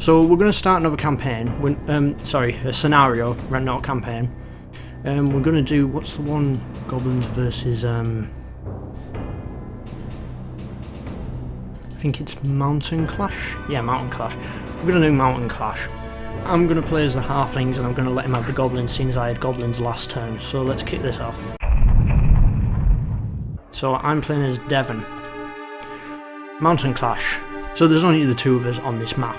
So we're going to start another campaign. Sorry, a scenario, right, not a campaign. We're going to do, what's the one? Goblins versus, I think it's Mountain Clash? Yeah, Mountain Clash. We're going to do Mountain Clash. I'm going to play as the halflings and I'm going to let him have the goblins, seeing as I had goblins last turn. So let's kick this off. So I'm playing as Devon. Mountain Clash. So there's only the two of us on this map.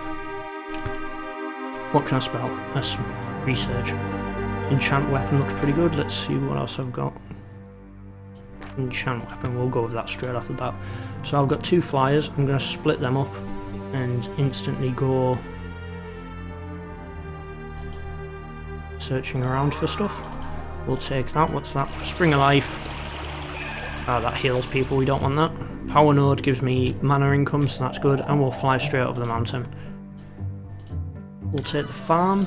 What can I spell? Let's research. Enchant weapon looks pretty good. Let's see what else I've got. Enchant weapon, we'll go with that straight off the bat. So I've got two flyers. I'm going to split them up and instantly go searching around for stuff. We'll take that. What's that? Spring of Life. Ah, that heals people. We don't want that. Power Node gives me mana income, so that's good. And we'll fly straight over the mountain. We'll take the farm.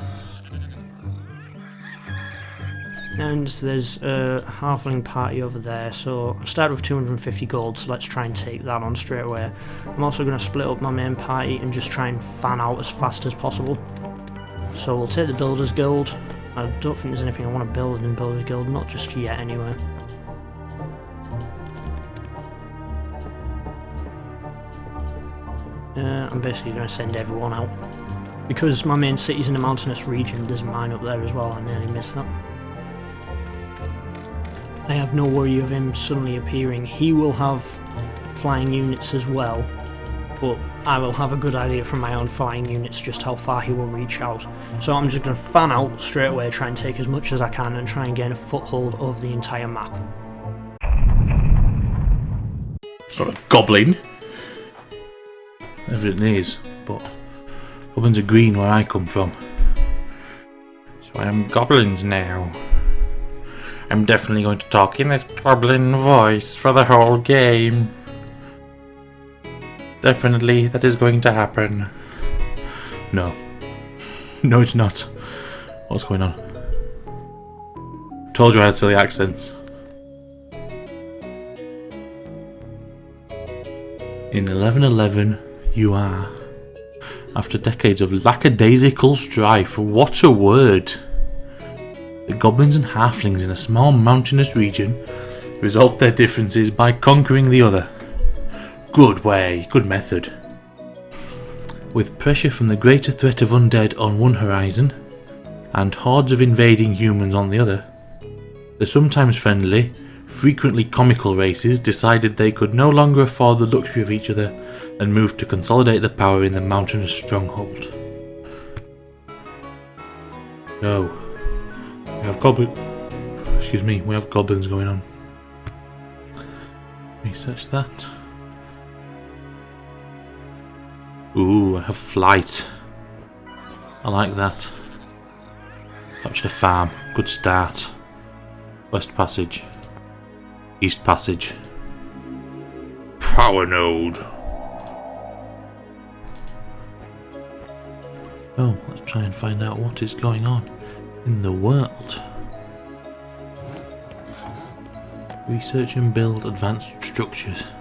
And there's a halfling party over there, so I've started with 250 gold, so let's try and take that on straight away. I'm also going to split up my main party and just try and fan out as fast as possible. So we'll take the Builders Guild. I don't think there's anything I want to build in Builders Guild, not just yet anyway. I'm basically going to send everyone out. Because my main city's in a mountainous region, there's a mine up there as well, I nearly missed that. I have no worry of him suddenly appearing. He will have flying units as well, but I will have a good idea from my own flying units just how far he will reach out. So I'm just going to fan out straight away, try and take as much as I can and try and gain a foothold of the entire map. Sort of goblin. Evidently is, but goblins are green where I come from. So I am goblins now. I'm definitely going to talk in this goblin voice for the whole game. Definitely, that is going to happen. No. No, it's not. What's going on? Told you I had silly accents. In 1111, you are. After decades of lackadaisical strife, what a word! The goblins and halflings in a small mountainous region resolved their differences by conquering the other. Good way, good method. With pressure from the greater threat of undead on one horizon, and hordes of invading humans on the other, the sometimes friendly, frequently comical races decided they could no longer afford the luxury of each other and moved to consolidate the power in the mountainous stronghold. So, we have we have goblins going on. Research that. Ooh, I have flight. I like that. Captured a farm. Good start. West Passage. East Passage. Power Node. Oh, let's try and find out what is going on in the world. Research and build advanced structures.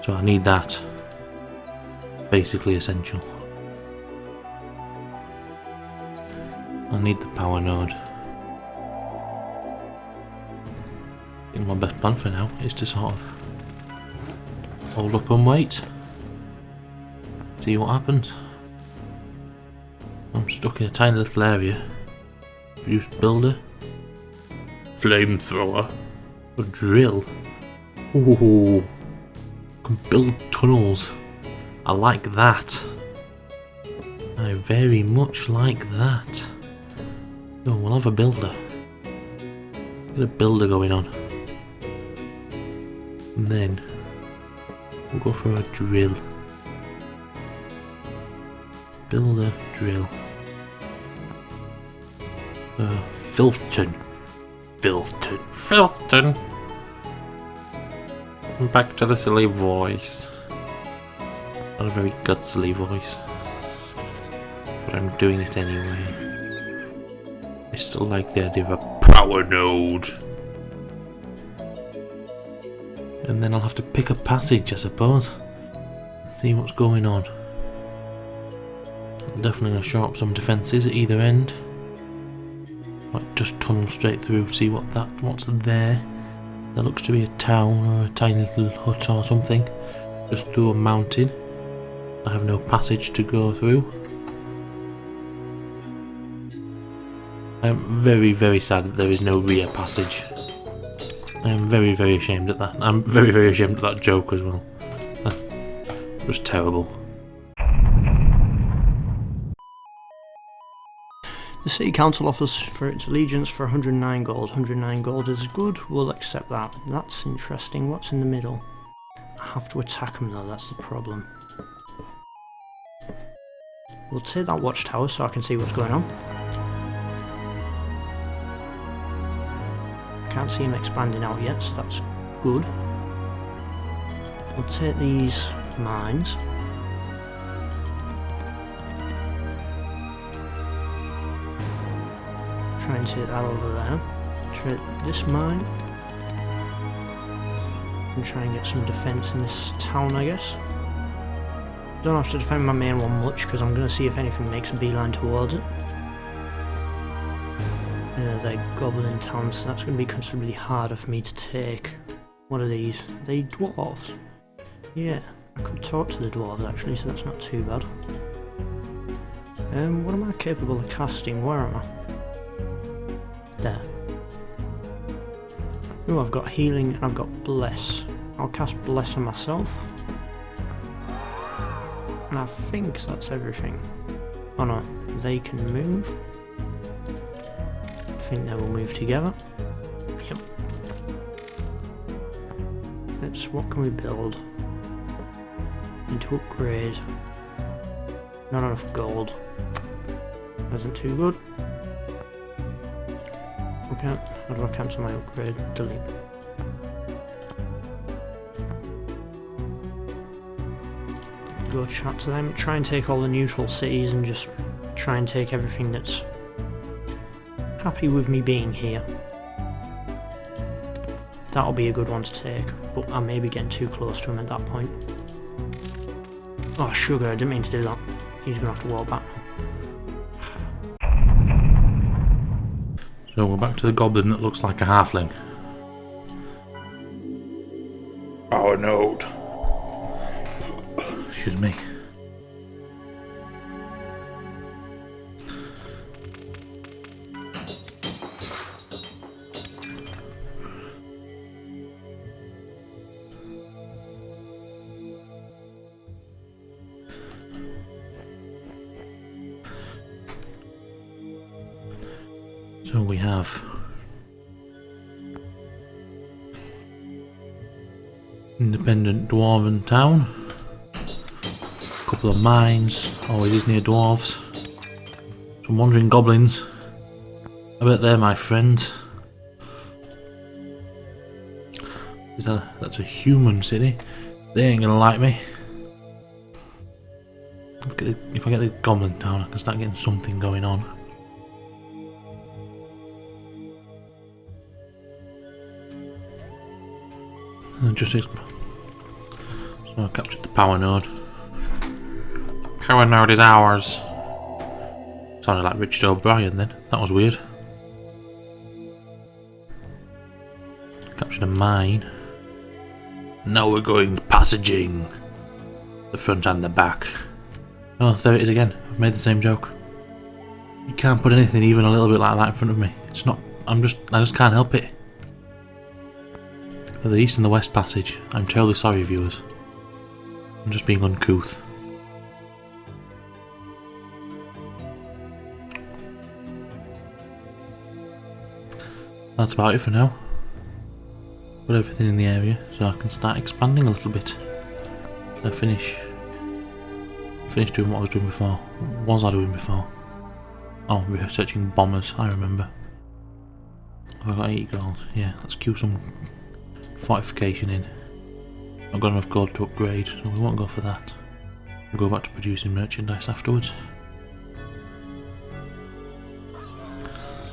So I need that. Basically essential. I need the power node. I think my best plan for now is to sort of hold up and wait. See what happens. I'm stuck in a tiny little area. Use builder. Flamethrower. A drill. Ooh. Can build tunnels. I like that. I very much like that. Oh, we'll have a builder. Get a builder going on. And then we'll go for a drill. Builder, drill. Filthton. Back to the silly voice. Not a very good silly voice. But I'm doing it anyway. I still like the idea of a power node. And then I'll have to pick a passage, I suppose. See what's going on. Definitely going to shore up some defences at either end. Like just tunnel straight through, see what's there. There looks to be a town or a tiny little hut or something, just through a mountain. I have no passage to go through. I am very, very sad that there is no rear passage. I am very, very ashamed at that. I'm very, very ashamed at that joke as well. That was terrible. The City Council offers for its allegiance for 109 gold. 109 gold is good, we'll accept that. That's interesting. What's in the middle? I have to attack them though, that's the problem. We'll take that watchtower so I can see what's going on. Can't see him expanding out yet, so that's good. We'll take these mines. Try and take that over there. Try this mine. And try and get some defence in this town, I guess. Don't have to defend my main one much because I'm going to see if anything makes a beeline towards it. Yeah, they're goblin towns, so that's going to be considerably harder for me to take. What are these? Are they dwarves? Yeah, I could talk to the dwarves actually, so that's not too bad. What am I capable of casting? Where am I? There. Oh, I've got healing and I've got bless. I'll cast bless on myself. And I think that's everything. Oh no, they can move. I think they will move together. Yep. What can we build? Need to upgrade. Not enough gold. Isn't too good. Okay, how do I cancel my upgrade? Delete. Go chat to them, try and take all the neutral cities and just try and take everything that's happy with me being here. That'll be a good one to take, but I may be getting too close to him at that point. Oh sugar, I didn't mean to do that. He's gonna have to walk back now. So we're back to the goblin that looks like a halfling. Our node. Excuse me. So we have independent dwarven town, a couple of mines, always is near dwarves, some wandering goblins. I bet they're my friends. That's a human city. They ain't gonna like me. If I get the goblin town, I can start getting something going on. So I captured the power node. Power node is ours. Sounded like Richard O'Brien then. That was weird. Captured a mine. Now we're going passaging. The front and the back. Oh, there it is again. I've made the same joke. You can't put anything even a little bit like that in front of me. It's not. I just can't help it. For the east and the west passage. I'm terribly sorry, viewers. I'm just being uncouth. That's about it for now. Put everything in the area so I can start expanding a little bit. I finish doing what I was doing before. What was I doing before? Oh, researching bombers, I remember. I've got 80 gold. Yeah, let's queue some fortification in. I've got enough gold to upgrade, so we won't go for that. We'll go back to producing merchandise afterwards.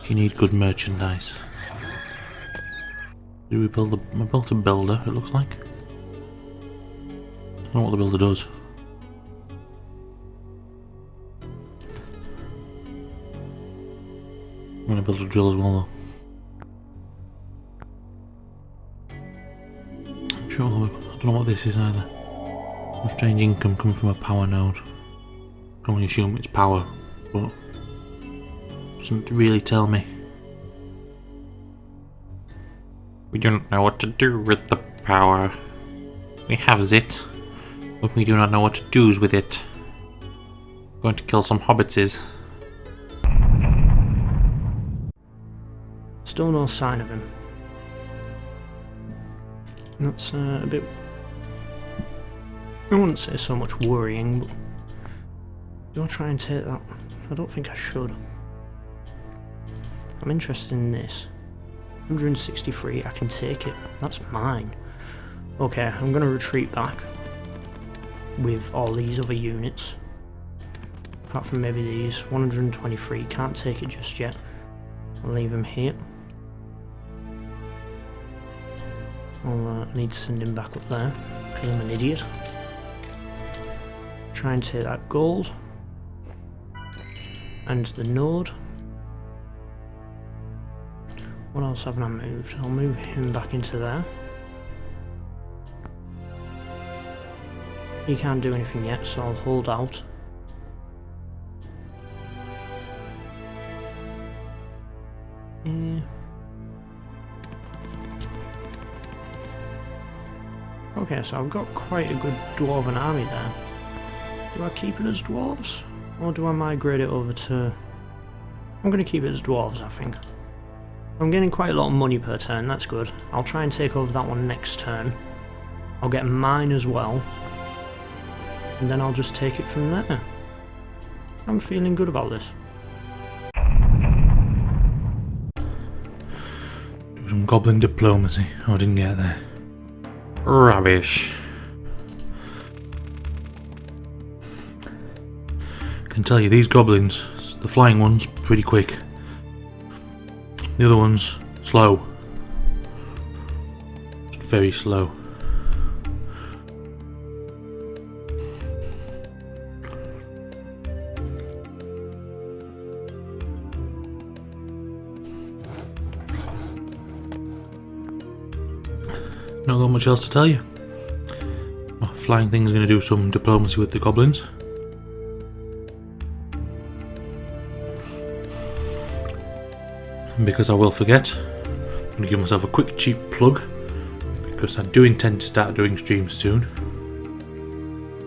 You need good merchandise. Did we build I built a builder, it looks like. I don't know what the builder does. I'm gonna build a drill as well though. I'm sure, I don't know what this is either. Some strange income coming from a power node. I can only assume it's power, but it doesn't really tell me. We don't know what to do with the power. We have it, but we do not know what to do with it. Going to kill some hobbitses. Still no sign of him. That's a bit... I wouldn't say so much worrying, but... Do I try and take that? I don't think I should. I'm interested in this. 163, I can take it. That's mine. Okay, I'm going to retreat back with all these other units. Apart from maybe these. 123, can't take it just yet. I'll leave him here. I'll need to send him back up there, because I'm an idiot. Try and take that gold. And the node. What else haven't I moved? I'll move him back into there. He can't do anything yet, so I'll hold out. Okay, so I've got quite a good dwarven army there. Do I keep it as dwarves? Or do I migrate it over to... I'm going to keep it as dwarves, I think. I'm getting quite a lot of money per turn, that's good. I'll try and take over that one next turn. I'll get mine as well. And then I'll just take it from there. I'm feeling good about this. Do some goblin diplomacy. Oh, I didn't get there. Rubbish. I can tell you, these goblins, the flying ones, pretty quick. The other ones, slow. Just very slow. Not got much else to tell you. My flying thing's going to do some diplomacy with the goblins. And because I will forget, I'm going to give myself a quick cheap plug, because I do intend to start doing streams soon.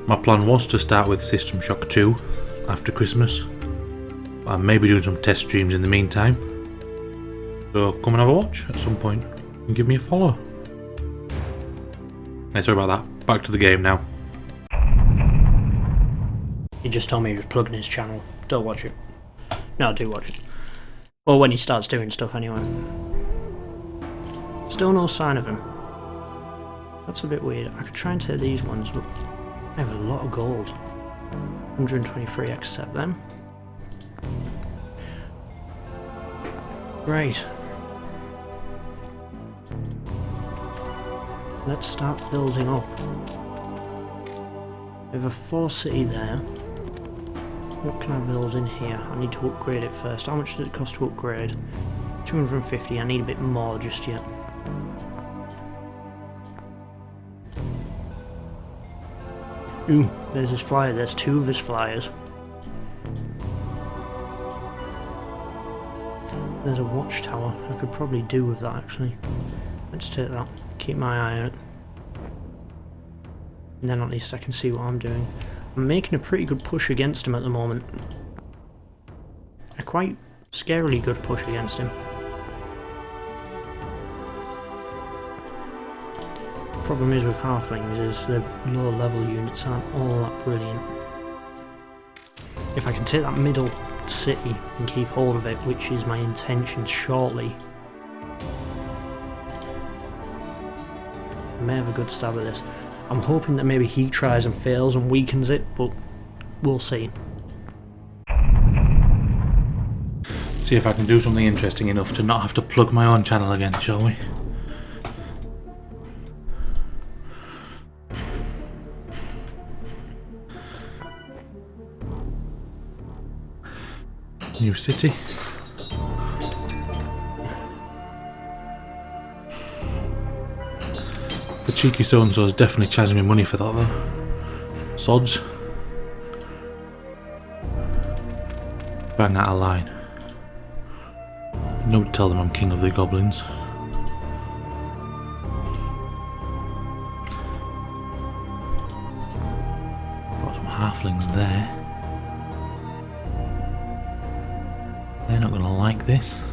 My plan was to start with System Shock 2 after Christmas. I may be doing some test streams in the meantime. So come and have a watch at some point and give me a follow. Hey, sorry about that. Back to the game now. He just told me he was plugging his channel. Don't watch it. No, do watch it. Well, when he starts doing stuff anyway. Still no sign of him. That's a bit weird. I could try and take these ones, but I have a lot of gold. 123, accept them. Right. Let's start building up. We have a 4-city there. What can I build in here? I need to upgrade it first. How much does it cost to upgrade? 250. I need a bit more just yet. Ooh, there's his flyer. There's 2 of his flyers. There's a watchtower. I could probably do with that actually. Let's take that. Keep my eye on it. And then at least I can see what I'm doing. I'm making a pretty good push against him at the moment. A quite scarily good push against him. The problem is with halflings is the lower level units aren't all that brilliant. If I can take that middle city and keep hold of it, which is my intention shortly, I may have a good stab at this. I'm hoping that maybe he tries and fails and weakens it, but we'll see. See if I can do something interesting enough to not have to plug my own channel again, shall we? New city. The cheeky so-and-so is definitely charging me money for that though. Sods. Bang out a line. Nobody tell them I'm king of the goblins. Got some halflings there. They're not gonna like this.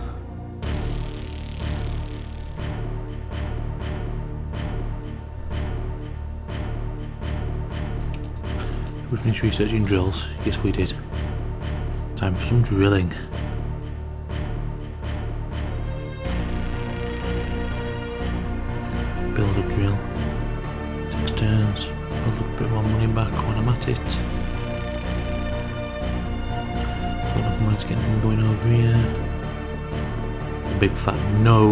We finished researching drills. Yes, we did. Time for some drilling. Build a drill. 6 turns. Build a bit more money back when I'm at it. Got enough money to get anything going over here. A big fat no.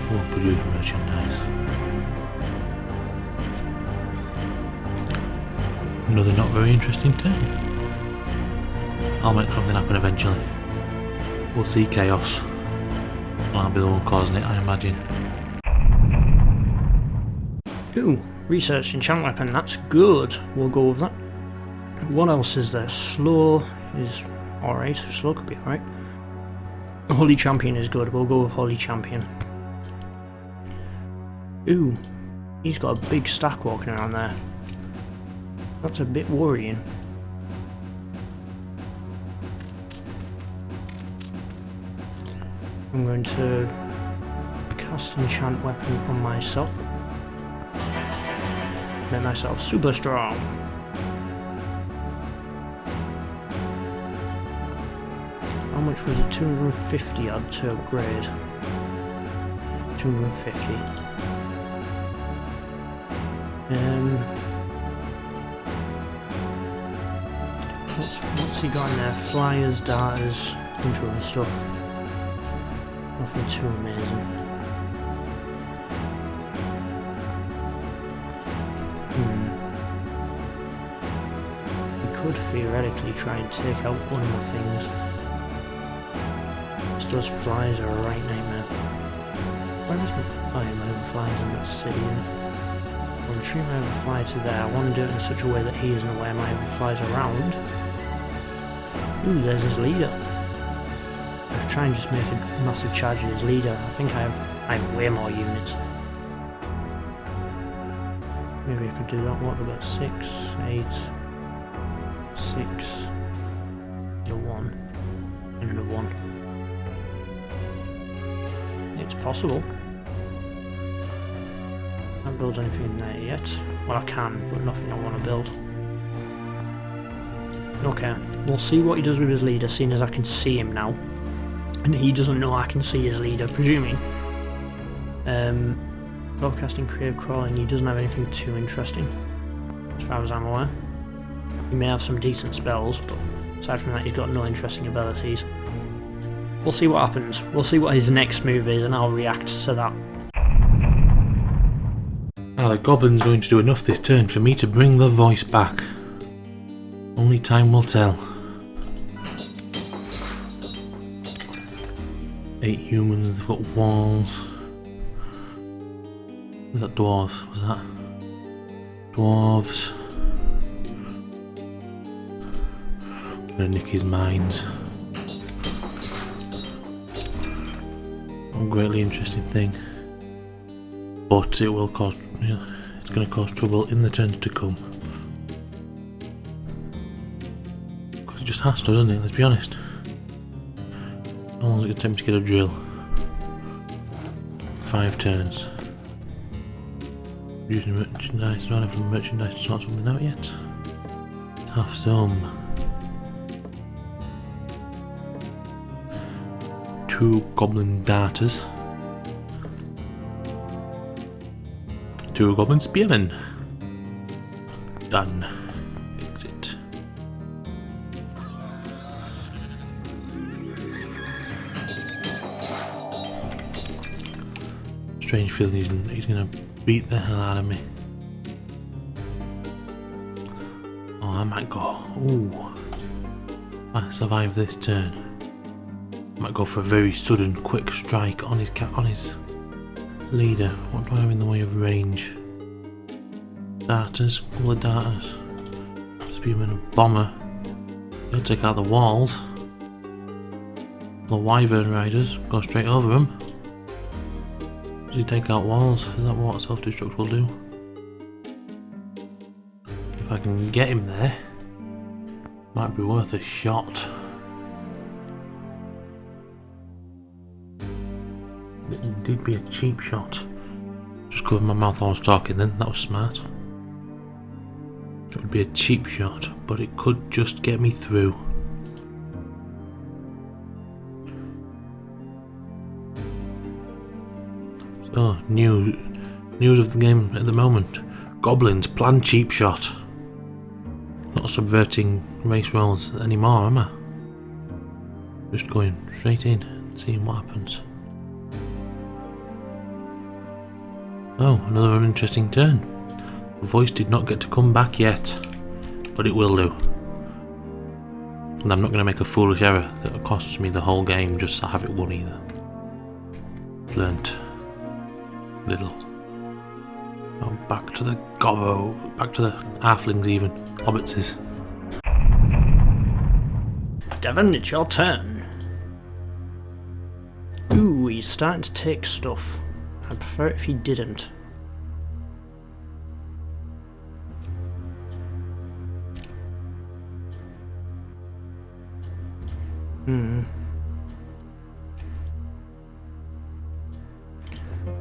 Won't produce merchandise. Another not very interesting turn. I'll make something happen eventually. We'll see chaos. And I'll be the one causing it, I imagine. Ooh, research enchant weapon, that's good. We'll go with that. What else is there? Slow is alright. Slow could be alright. Holy Champion is good. We'll go with Holy Champion. Ooh, he's got a big stack walking around there. That's a bit worrying. I'm going to cast enchant weapon on myself. Make myself super strong. How much was it? 250 odd to upgrade. 250. What's he got in there? Flyers, darters, bunch of other stuff. Nothing too amazing. We could theoretically try and take out one of the things. Just those flies are a right nightmare. Where is my... Oh yeah, my other flies in that city. I'll retreat my other fly to there. I want to do it in such a way that he isn't aware my other flies around. Ooh, there's his leader. I'll try and just make a massive charge at his leader. I think I have way more units. Maybe I could do that. What have I got? 6, 8, 6, another 1, and another 1. It's possible. Can't build anything in there yet. Well, I can, but nothing I want to build. Okay, we'll see what he does with his leader, seeing as I can see him now. And he doesn't know I can see his leader, presuming. Broadcasting, creative crawling, he doesn't have anything too interesting, as far as I'm aware. He may have some decent spells, but aside from that he's got no interesting abilities. We'll see what happens. We'll see what his next move is, and I'll react to that. Now the goblin's going to do enough this turn for me to bring the voice back. Only time will tell. 8 humans, they've got walls. Was that dwarves? Was that? Dwarves. I'm gonna nick his mines. A greatly interesting thing. But it will cause, it's going to cause trouble in the turns to come. Because it just has to, doesn't it? Let's be honest. How long is it going to take me to get a drill? 5 turns. Using merchandise, not having merchandise to sort something out yet. Let's have some. 2 goblin darters. 2 goblin spearmen. Done. Exit. Strange feeling he's gonna beat the hell out of me. Oh, I might go. Ooh. I survive this turn. I might go for a very sudden, quick strike on his Leader, what do I have in the way of range? Darters, couple of darters. Spearman and bomber. He'll take out the walls. The wyvern riders, go straight over them. Does he take out walls? Is that what self-destruct will do? If I can get him there, might be worth a shot. It indeed be a cheap shot. Just covered my mouth while I was talking then, that was smart. It would be a cheap shot, but it could just get me through. So, news of the game at the moment. Goblins plan cheap shot. Not subverting race roles anymore, am I? Just going straight in and seeing what happens. Oh, another uninteresting turn. The voice did not get to come back yet, but it will do. And I'm not going to make a foolish error that costs me the whole game just to have it won either. Learnt. Little. Oh, back to the gobbo, back to the halflings even, hobbitses. Devon, it's your turn. Ooh, he's starting to take stuff. I'd prefer it if he didn't.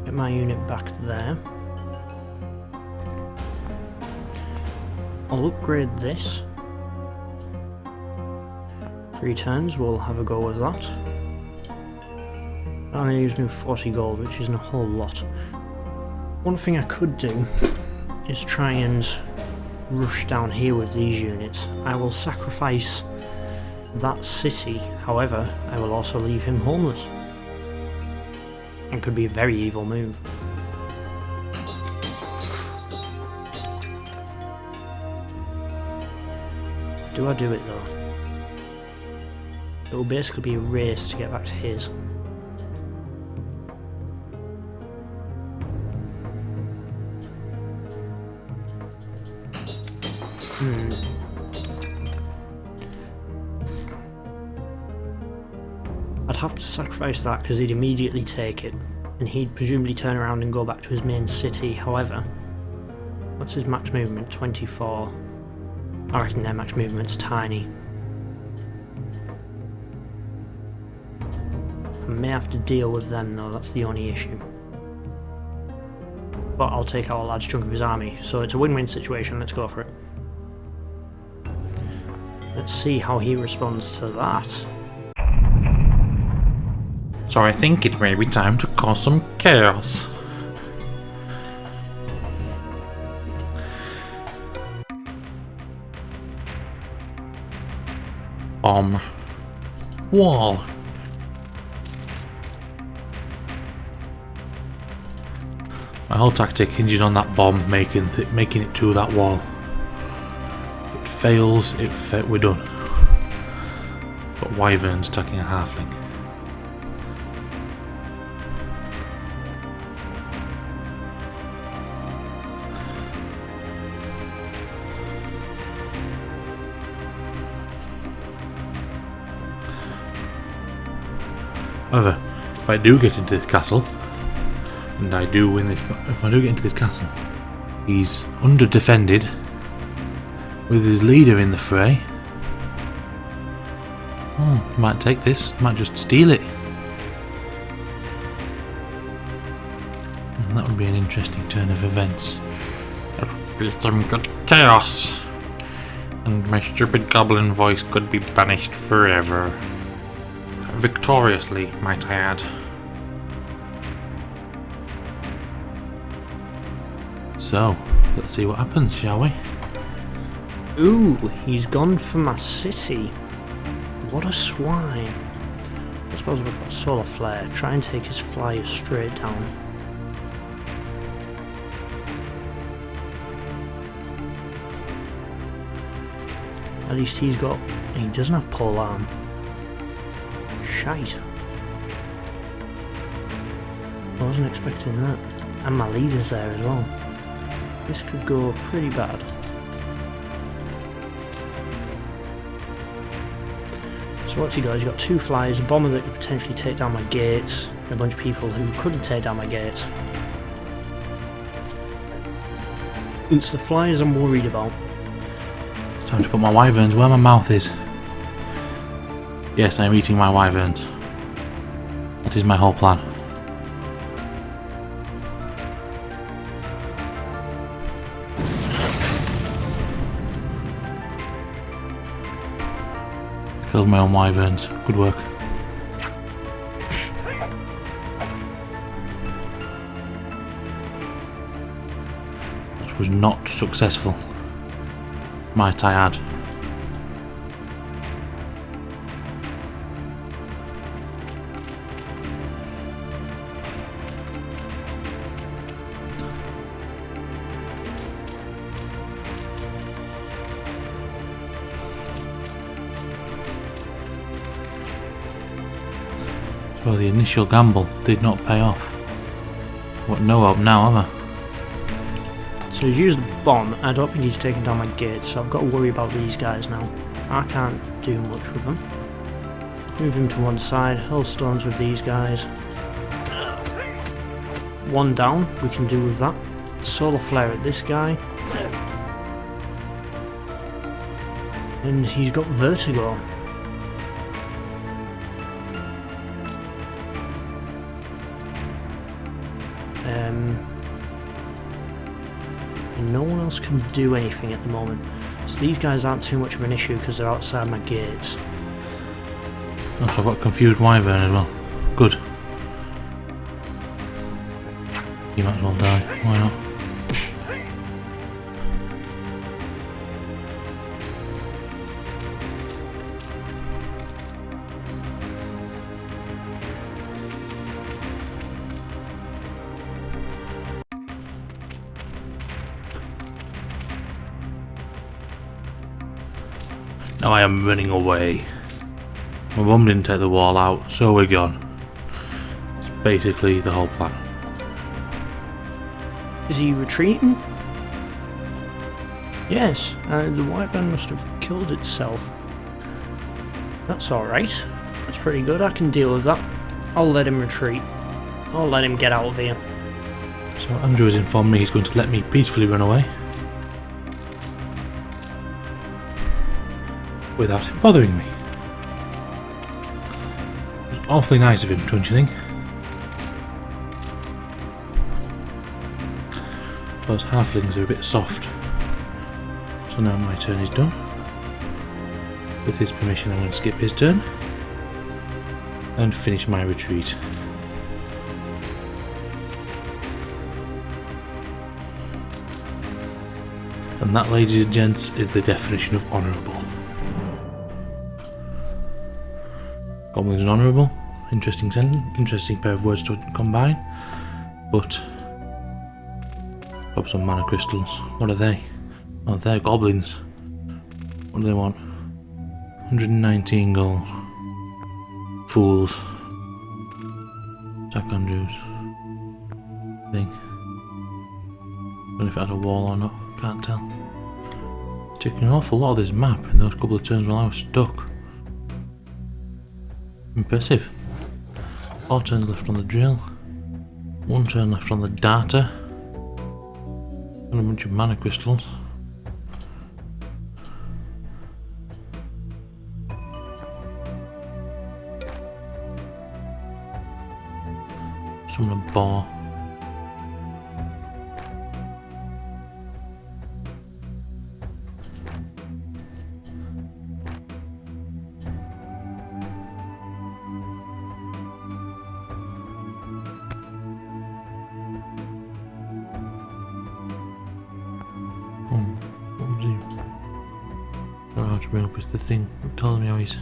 Get my unit back there. I'll upgrade this. 3 turns, we'll have a go with that. I'm only using 40 gold, which isn't a whole lot. One thing I could do is try and rush down here with these units. I will sacrifice that city, however, I will also leave him homeless. And could be a very evil move. Do I do it though? It will basically be a race to get back to his. I'd have to sacrifice that because he'd immediately take it, and he'd presumably turn around and go back to his main city. However, what's his max movement? 24. I reckon their max movement's tiny. I may have to deal with them though, that's the only issue. But I'll take out a large chunk of his army, so it's a win-win situation, let's go for it. Let's see how he responds to that. So I think it may be time to cause some chaos. Wall. My whole tactic hinges on that bomb making it to that wall. It fails, we're done. But wyvern's attacking a halfling. However, if I do get into this castle, and I do win this, if I do get into this castle, he's under-defended, with his leader in the fray. Oh, he might take this, might just steal it. And that would be an interesting turn of events. That would be some good chaos. And my stupid goblin voice could be banished forever. Victoriously, might I add. So, let's see what happens, shall we? Ooh, he's gone for my city. What a swine. I suppose we've got solar flare. Try and take his flyers straight down. At least he doesn't have pole arm. Shite. I wasn't expecting that. And my leader's there as well. This could go pretty bad. So what's he got? He's got 2 flyers, a bomber that could potentially take down my gates, and a bunch of people who couldn't take down my gates. It's the flyers I'm worried about. It's time to put my wyverns where my mouth is. Yes, I am eating my wyverns. That is my whole plan. Killed my own wyverns. Good work. That was not successful, might I add. So the initial gamble did not pay off. What no hope now, have I? So he's used the bomb. I don't think he's taken down my gates, so I've got to worry about these guys now. I can't do much with them. Move him to one side, hurl stones with these guys. 1 down, we can do with that. Solar flare at this guy. And he's got vertigo. And no one else can do anything at the moment. So these guys aren't too much of an issue because they're outside my gates. Oh, so I've got confused wyvern as well. Good. You might as well die. Why not? Now I am running away. My bomb didn't take the wall out, so we're gone. It's basically the whole plan. Is he retreating? Yes, the wyvern must have killed itself. That's alright. That's pretty good, I can deal with that. I'll let him retreat. I'll let him get out of here. So Andrew has informed me he's going to let me peacefully run away. Without him bothering me. It's awfully nice of him, don't you think? Those halflings are a bit soft. So now my turn is done. With his permission I'm going to skip his turn. And finish my retreat. And that, ladies and gents, is the definition of honourable. Goblins and honourable. Interesting sentence. Interesting pair of words to combine. But got some mana crystals. What are they? Oh, they're goblins. What do they want? 119 gold. Fools. Jack Andrews. Thing. I don't know if it had a wall or not. Can't tell. It's taking an awful lot of this map in those couple of turns while I was stuck. Impressive. 4 turns left on the drill. 1 turn left on the data. And a bunch of mana crystals. Summon a boar. Bring up with the thing telling me how he's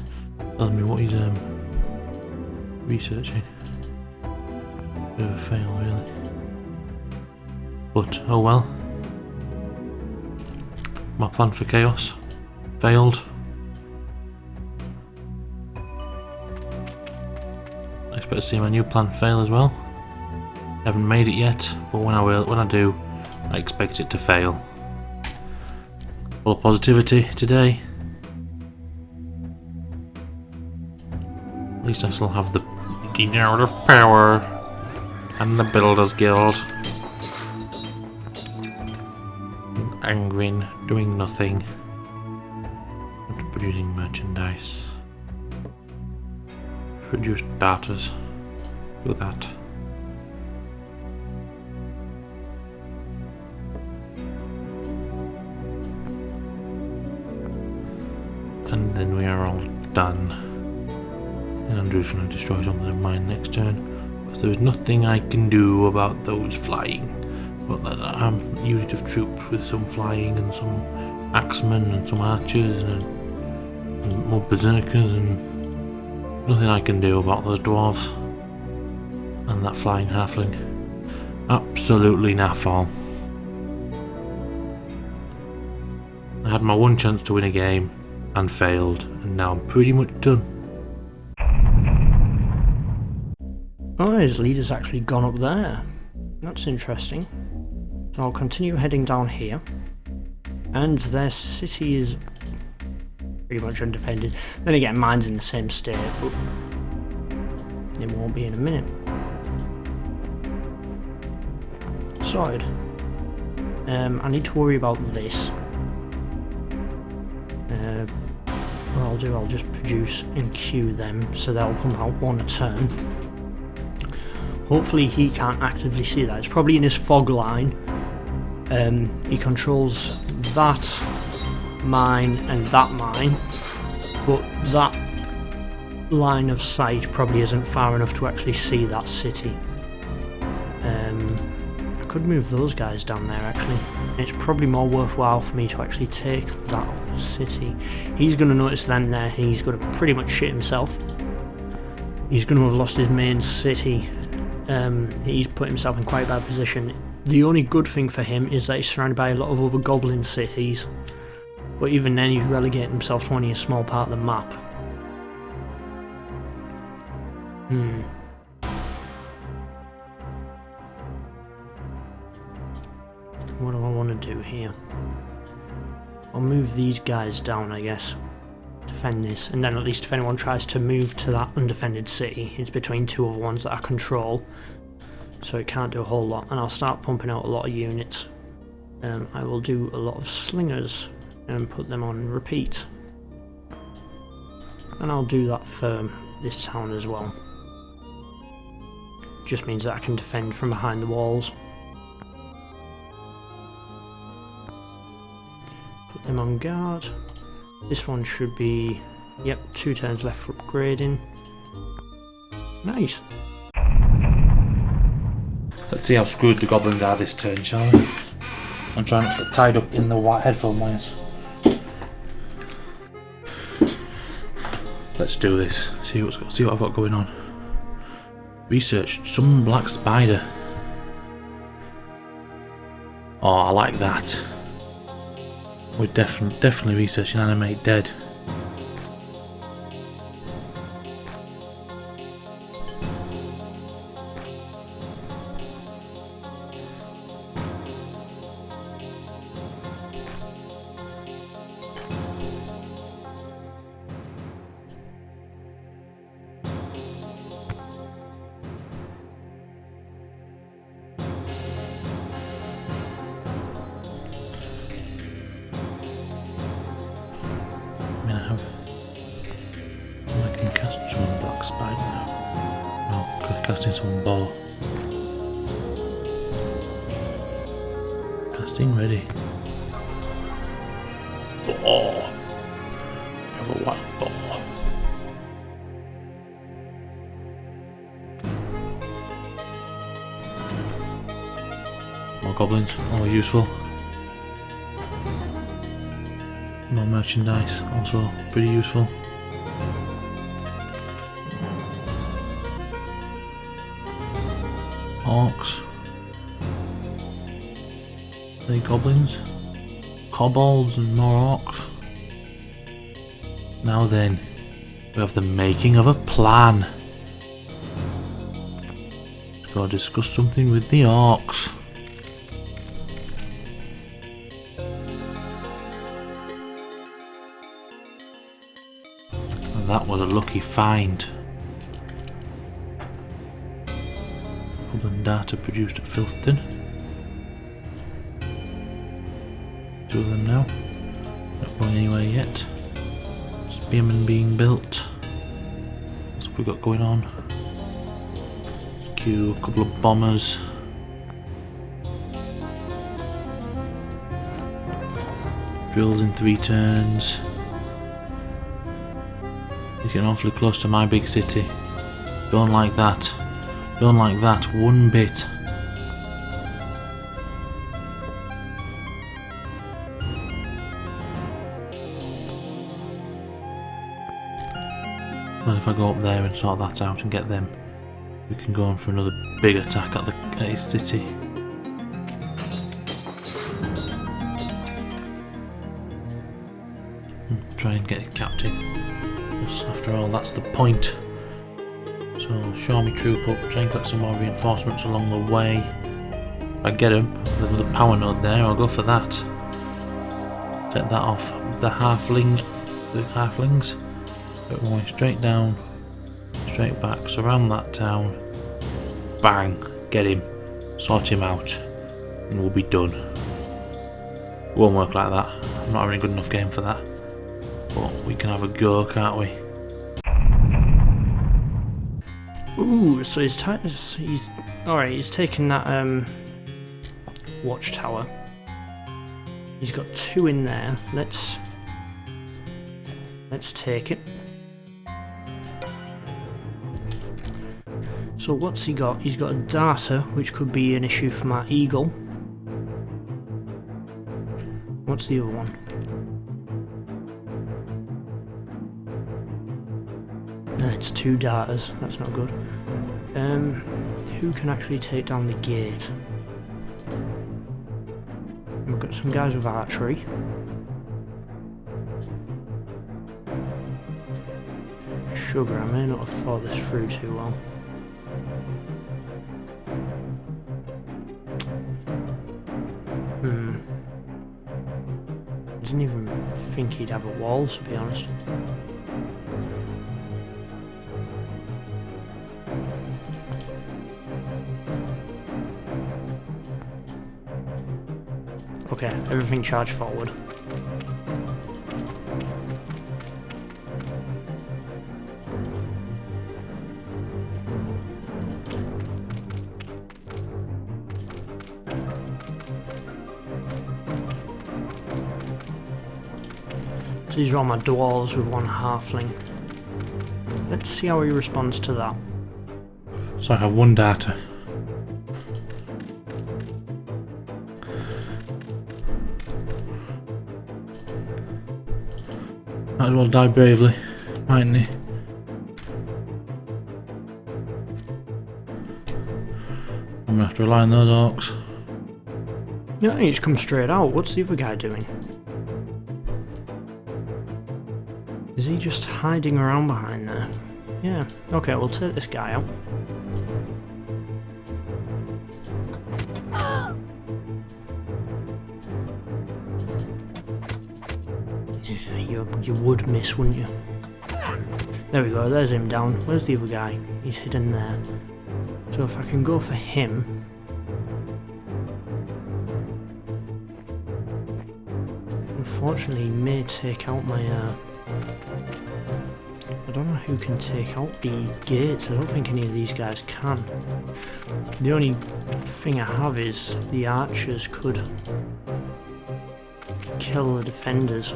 telling me what he's researching. Bit of a fail, really. But oh well. My plan for chaos failed. I expect to see my new plan fail as well. Haven't made it yet, but when I do, I expect it to fail. Full of positivity today. At least I still have the leaking out of power and the Builders Guild. Angry, doing nothing, not producing merchandise. Produce darters. Do that. And then we are all done. And I'm just going to destroy something of mine next turn, because there is nothing I can do about those flying. But that I'm a unit of troops with some flying and some axemen and some archers and more berserkers, and nothing I can do about those dwarves and that flying halfling. Absolutely naff all. I had my one chance to win a game and failed, and now I'm pretty much done. Oh, his leader's actually gone up there. That's interesting. So I'll continue heading down here. And their city is pretty much undefended. Then again, mine's in the same state, but it won't be in a minute. Sorted. I need to worry about this. What I'll do, I'll just produce and queue them, so they'll pump out one a turn. Hopefully he can't actively see that. It's probably in his fog line. He controls that mine and that mine, but that line of sight probably isn't far enough to actually see that city. I could move those guys down there actually. It's probably more worthwhile for me to actually take that city. He's going to notice them there. He's going to pretty much shit himself. He's going to have lost his main city. He's put himself in quite a bad position. The only good thing for him is that he's surrounded by a lot of other goblin cities, but even then he's relegating himself to only a small part of the map. What do I want to do here? I'll move these guys down, I guess. Defend this, and then at least if anyone tries to move to that undefended city, it's between two other ones that I control, so it can't do a whole lot. And I'll start pumping out a lot of units. I will do a lot of slingers and put them on repeat, and I'll do that for this town as well. Just means that I can defend from behind the walls. Put them on guard. This one should be, yep, 2 turns left for upgrading. Nice. Let's see how screwed the goblins are this turn, shall we? I'm trying not to get tied up in the white headphone wires. Let's do this. See what I've got going on. Research some black spider. Oh, I like that. We're definitely researching animate dead. Casting some ball. Casting ready. Oh, I have a white ball. More goblins, always useful. More merchandise, also pretty useful. Orcs. Are they goblins? Kobolds and more orcs. Now then, we have the making of a plan. Gotta discuss something with the orcs. And that was a lucky find. Goblin data produced at Filthton. 2 of them now. Not going anywhere yet. Spearmen being built. What have we got going on? A couple of bombers. Drills in 3 turns. He's getting awfully close to my big city. Don't like that. Don't like that one bit. Well, if I go up there and sort that out and get them, we can go on for another big attack at his city. Try and get it captive. Because after all, that's the point. So, show me troop up, try and collect some more reinforcements along the way. If I get them, with another power node there, I'll go for that. Set that off. The halflings. But we're going straight down, straight back, surround that town. Bang! Get him. Sort him out. And we'll be done. It won't work like that. I'm not having a good enough game for that. But we can have a go, can't we? Ooh, so he's alright, he's taken that watchtower. He's got 2 in there. Let's take it. So what's he got? He's got a darter, which could be an issue for my eagle. What's the other one? It's 2 darters, that's not good. Who can actually take down the gate? We've got some guys with archery. Sugar, I may not have thought this through too well. Didn't even think he'd have a wall, to be honest. Okay, everything charge forward. So these are all my dwarves with 1 halfling. Let's see how he responds to that. So I have 1 data. Might as well die bravely, mightn't he? I'm gonna have to rely on those orcs. Yeah, he just come straight out. What's the other guy doing? Is he just hiding around behind there? Yeah, okay, we'll take this guy out. Yeah, you would miss, wouldn't you? There we go, there's him down. Where's the other guy? He's hidden there. So if I can go for him... Unfortunately, he may take out my... I don't know who can take out the gates. I don't think any of these guys can. The only thing I have is the archers could kill the defenders.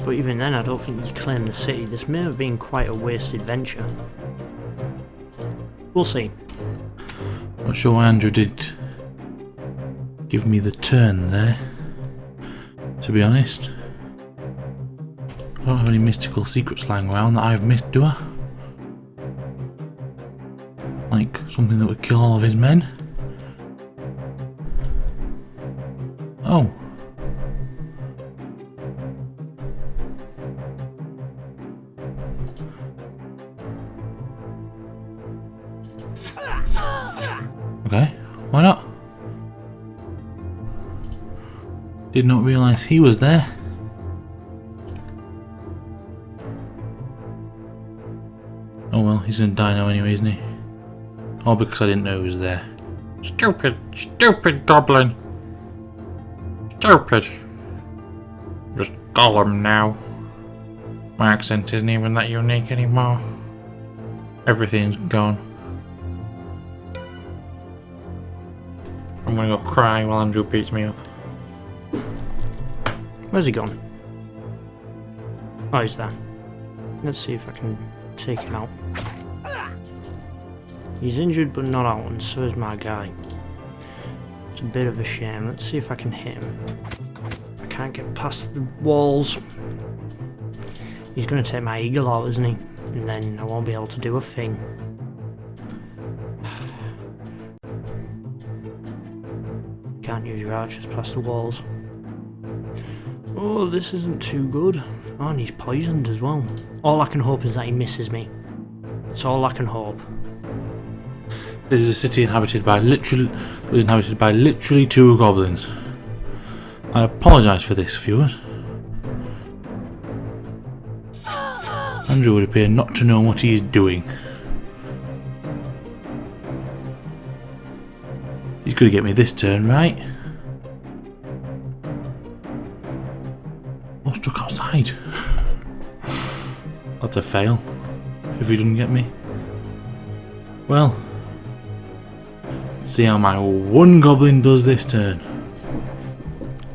But even then, I don't think you claim the city. This may have been quite a wasted venture. We'll see. Not sure why Andrew did give me the turn there, to be honest. I don't have any mystical secrets lying around that I've missed, do I? Like something that would kill all of his men? Oh. Okay, why not? Did not realise he was there. Oh well, he's gonna die now anyway, isn't he? All because I didn't know he was there. Stupid, stupid goblin. Stupid. Just Gollum now. My accent isn't even that unique anymore. Everything's gone. I'm gonna go cry while Andrew beats me up. Where's he gone? Oh, he's there. Let's see if I can take him out. He's injured but not out, and so is my guy. It's a bit of a shame. Let's see if I can hit him. I can't get past the walls. He's going to take my eagle out, isn't he? And then I won't be able to do a thing. Can't use your archers past the walls. Oh, this isn't too good. Oh, and he's poisoned as well. All I can hope is that he misses me. That's all I can hope. This is a city inhabited by literally 2 goblins. I apologise for this, viewers. Andrew would appear not to know what he is doing. He's going to get me this turn, right? Oh, stuck outside. That's a fail. If he doesn't get me. Well, let's see how my 1 goblin does this turn.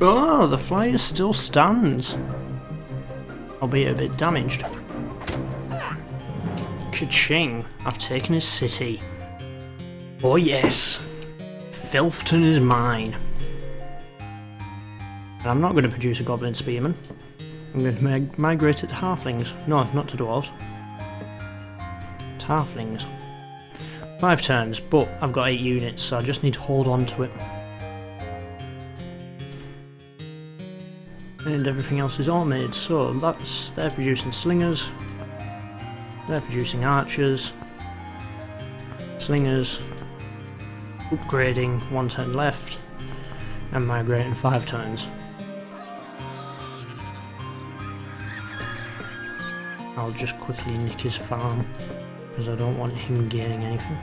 Oh, the flyer still stands. Albeit a bit damaged. Ka-ching! I've taken his city. Oh yes! Filthton is mine. And I'm not going to produce a goblin spearman. I'm going to migrate it to halflings. No, not to dwarves. To halflings. 5 turns, but I've got 8 units, so I just need to hold on to it. And everything else is all made, so they're producing slingers. They're producing archers. Slingers. Upgrading 1 turn left. And migrating 5 turns. I'll just quickly nick his farm, because I don't want him gaining anything.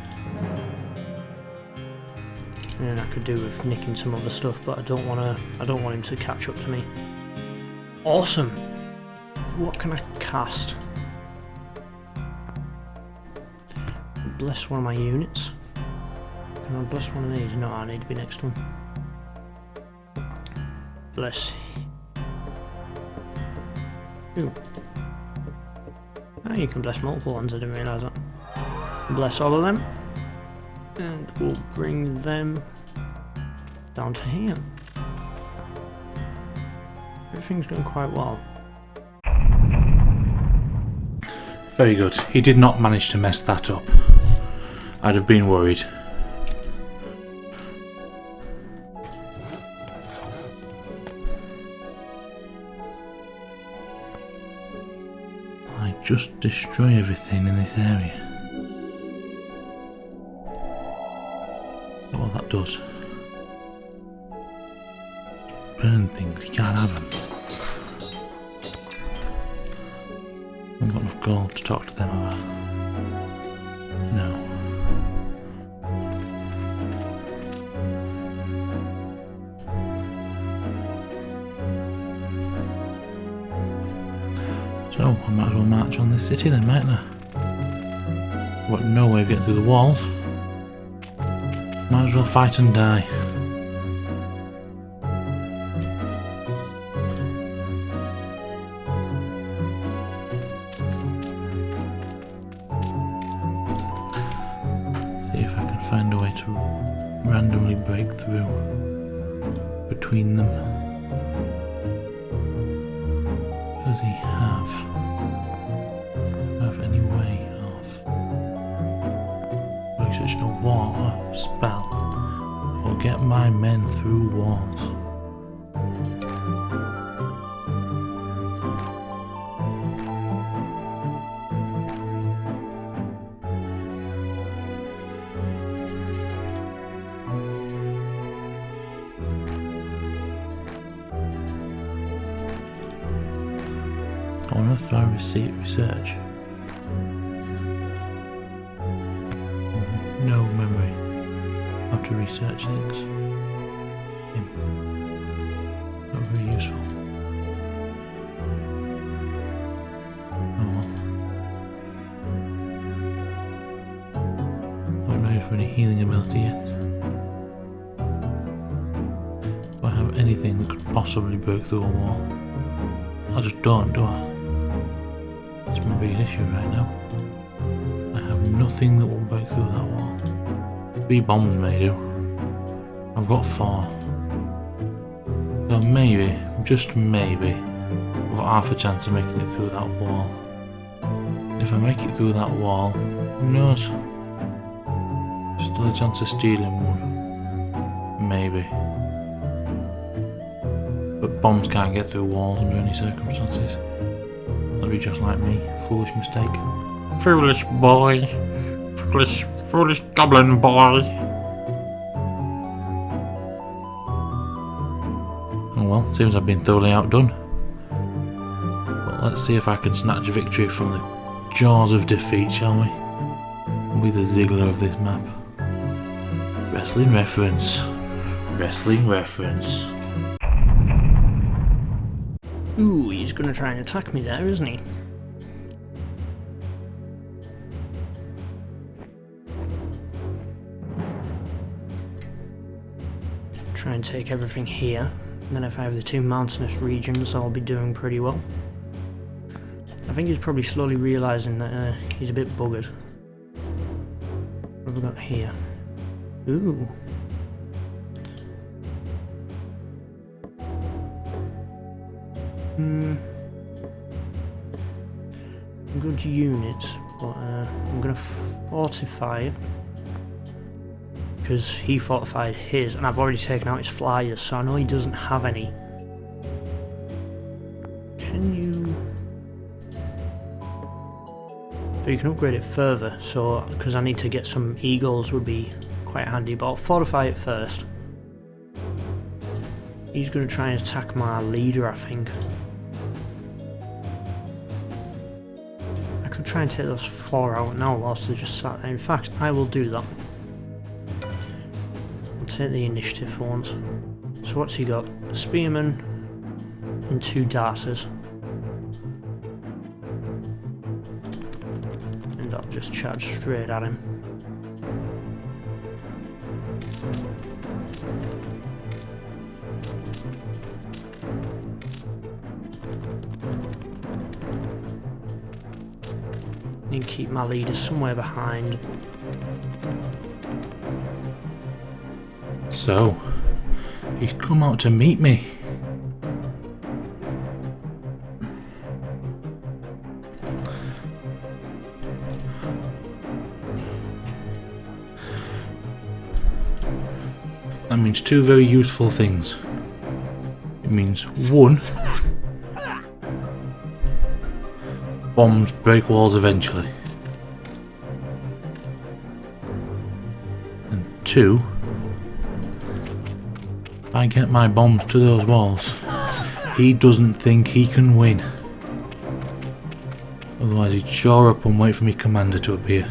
And then I could do with nicking some other stuff, but I don't want him to catch up to me. Awesome! What can I cast? Bless one of my units. Can I bless one of these? No, I need to be next to him. Bless. Ooh. Oh, you can bless multiple ones, I didn't realise that. Bless all of them. And we'll bring them down to here. Everything's going quite well. Very good. He did not manage to mess that up. I'd have been worried. I just destroy everything in this area. What that does. Burn things, you can't have them. I haven't got enough gold to talk to them about. No. So, I might as well march on this city then, mightn't I? Got no way of getting through the walls. Might as well fight and die. See if I can find a way to randomly break through between them. Does he have any way of researching a water spell or get my men through walls? earth do I research? No memory. How to research things. Not very useful. Oh well. Not ready for any healing ability yet. Do I have anything that could possibly break through a wall? I just don't, do I? That's my biggest issue right now. I have nothing that will break through that wall. 3 bombs may do. I've got 4. So maybe, just maybe, I've got half a chance of making it through that wall. If I make it through that wall, who knows? Still a chance of stealing one. Maybe. But bombs can't get through walls under any circumstances. That'd be just like me. Foolish mistake. Foolish boy. Foolish goblin boy. Oh well, seems I've been thoroughly outdone. But let's see if I can snatch victory from the jaws of defeat, shall we? I'll be the Ziggler of this map. Wrestling reference. Wrestling reference. Ooh, he's gonna try and attack me there, isn't he? Try and take everything here, and then if I have the 2 mountainous regions, I'll be doing pretty well. I think he's probably slowly realising that he's a bit buggered. What have we got here? Ooh. Good units, but I'm gonna fortify it because he fortified his, and I've already taken out his flyers, so I know he doesn't have any. Can you? So you can upgrade it further. So because I need to get some eagles would be quite handy, but I'll fortify it first. He's gonna try and attack my leader, I think. I could try and take those 4 out now whilst they're just sat there. In fact, I will do that. I'll take the initiative for once. So what's he got? A spearman and 2 darters. And I'll just charge straight at him. And keep my leader somewhere behind. So, he's come out to meet me. That means 2 very useful things. It means 1, bombs break walls eventually. And 2, if I get my bombs to those walls, he doesn't think he can win. Otherwise he'd shore up and wait for me commander to appear.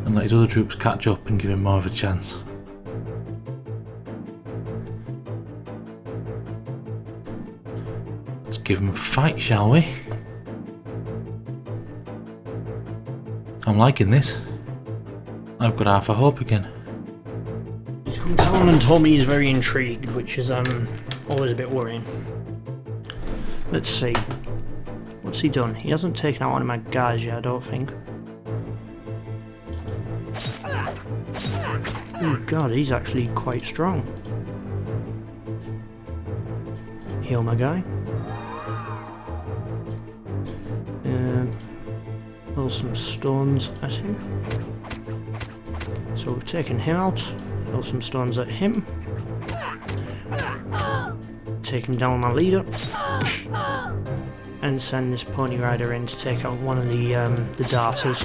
And let his other troops catch up and give him more of a chance. Let's give him a fight, shall we? I'm liking this. I've got half a hope again. He's come down and told me he's very intrigued, which is always a bit worrying. Let's see. What's he done? He hasn't taken out one of my guys yet, I don't think. Oh god, he's actually quite strong. Heal my guy. Pull some stones at him. So we've taken him out. Throw some stones at him. Take him down my leader. And send this pony rider in to take out one of the darters.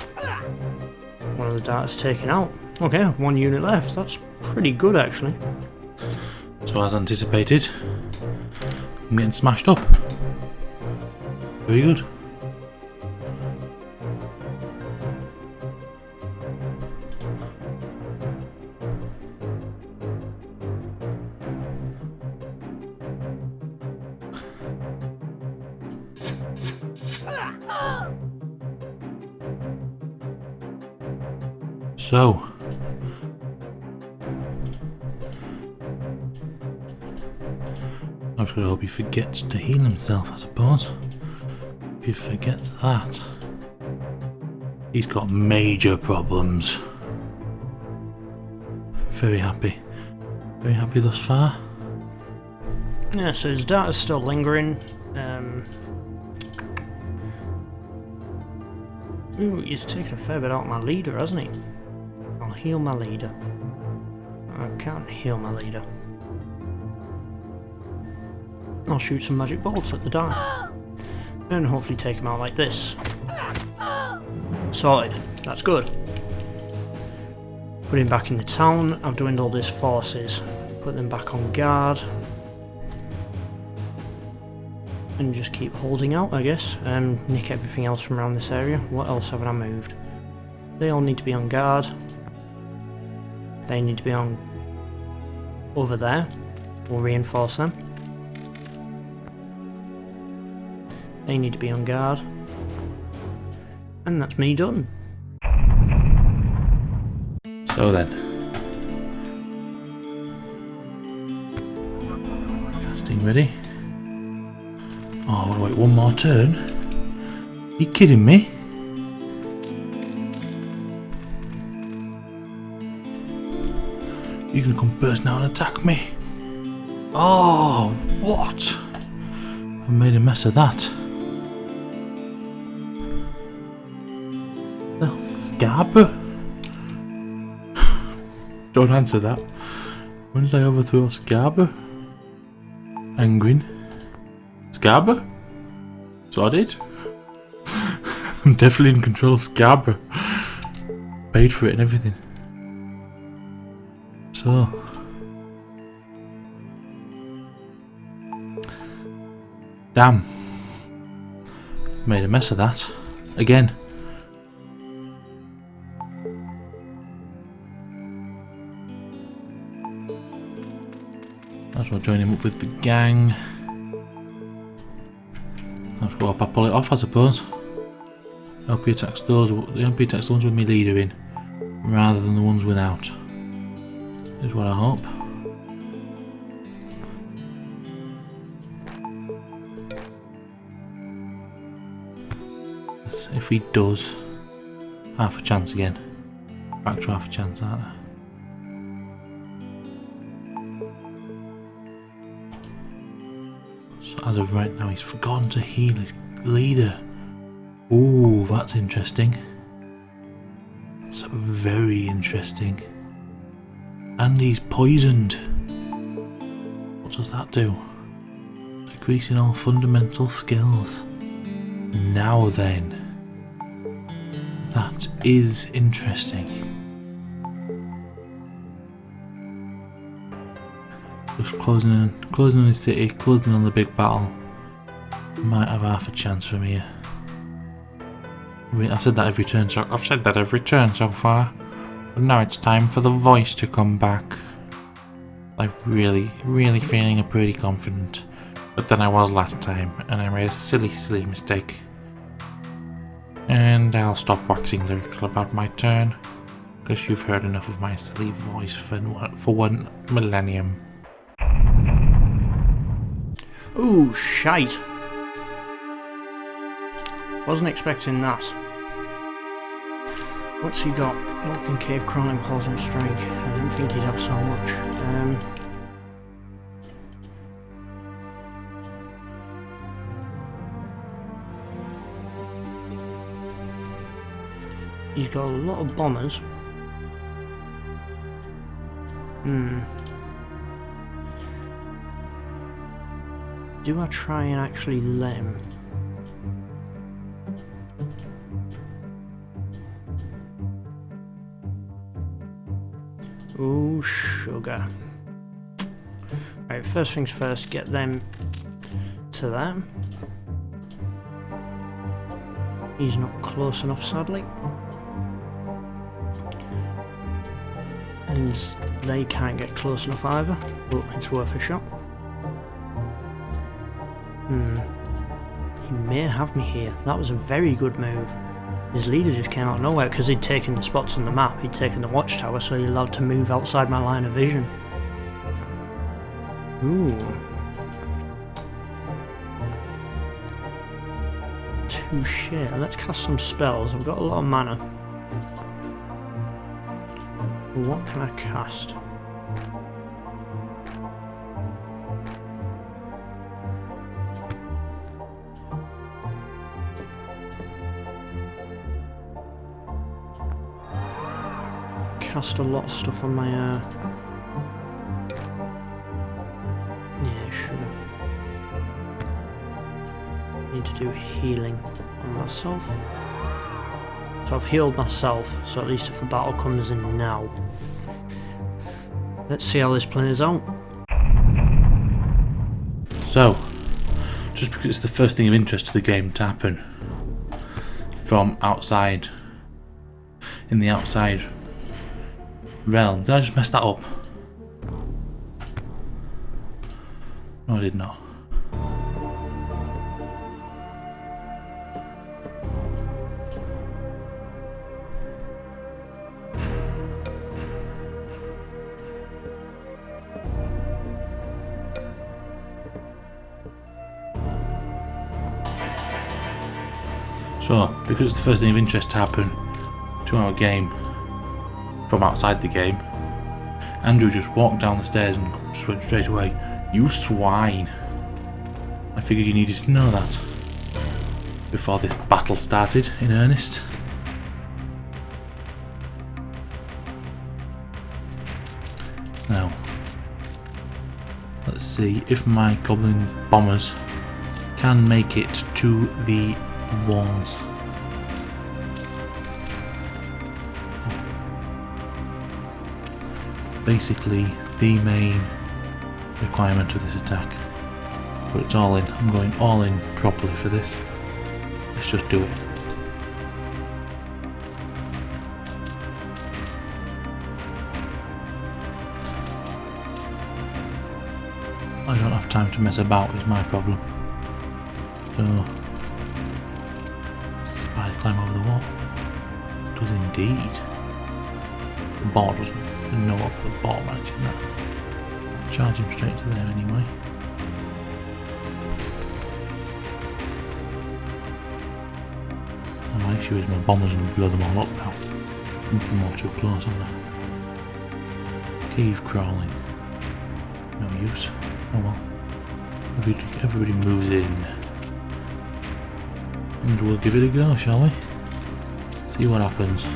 One of the darters taken out. Okay, 1 unit left. That's pretty good actually. So as anticipated, I'm getting smashed up. Very good. So, I'm just going to hope he forgets to heal himself, I suppose. If he forgets that, he's got major problems. Very happy. Very happy thus far. Yeah, so his data's still lingering. Ooh, he's taken a fair bit out of my leader, hasn't he? I'll heal my leader. I can't heal my leader. I'll shoot some magic bolts at the die. And hopefully take him out like this. Sorted. That's good. Put him back in the town. I've dwindled his forces. Put them back on guard. And just keep holding out, I guess. Nick everything else from around this area. What else haven't I moved? They all need to be on guard. They need to be on over there. We'll reinforce them. They need to be on guard. And that's me done. So then. Casting ready. Oh, I want to wait one more turn. Are you kidding me? You're gonna come burst now and attack me? Oh, what? I made a mess of that. Well, Scarborough? Don't answer that. When did I overthrow Scarborough? Angrin? Scarborough? So I did. I'm definitely in control of Scarborough. Paid for it and everything. So. Damn. Made a mess of that. Again. Might as well join him up with the gang. That's what I pull it off, I suppose. LP attacks those. The LP attacks the ones with me leader in, rather than the ones without. Is what I hope. If he does, half a chance again. Back to half a chance, aren't I? So as of right now, he's forgotten to heal his leader. Ooh, that's interesting. That's very interesting. And he's poisoned. What does that do? Decreasing all fundamental skills. Now then. That is interesting. Just closing in his city, closing on the big battle. Might have half a chance from here. I've said that every turn so far. But now it's time for the voice to come back. I'm really feeling pretty confident. But then I was last time, and I made a silly mistake. And I'll stop waxing lyrical about my turn, because you've heard enough of my silly voice for 1 millennium. Ooh, shite. Wasn't expecting that. What's he got? Walking Cave, Crawling, Pause and Strike. I didn't think he'd have so much. He's got a lot of bombers. Do I try and actually let him? Oh, sugar. Right, first things first, get them to them. He's not close enough, sadly. And they can't get close enough either, but it's worth a shot. He may have me here. That was a very good move. His leader just came out of nowhere because he'd taken the spots on the map. He'd taken the watchtower, so he allowed to move outside my line of vision. Ooh. Touche. Let's cast some spells. I've got a lot of mana. What can I cast? Cast a lot of stuff on my yeah, should have. Need to do healing on myself. So I've healed myself, so at least if a battle comes in now. Let's see how this plays out. So, just because it's the first thing of interest to the game to happen from outside, in the outside realm. Did I just mess that up? No, I did not. So, because it's the first thing of interest to happen to our game from outside the game, Andrew just walked down the stairs and just went straight away, "You swine." I figured you needed to know that before this battle started in earnest. Now, let's see if my goblin bombers can make it to the walls. Basically the main requirement of this attack. But it's all in. I'm going all in properly for this. Let's just do it. I don't have time to mess about is my problem. So spider climb over the wall. It does indeed. The ball doesn't. Know what the ball managing that. Charge him straight to there anyway. My issue is my bombers and blow them all up now. I'm all too close on that. Cave crawling. No use. Oh well. Everybody moves in. And we'll give it a go, shall we? See what happens.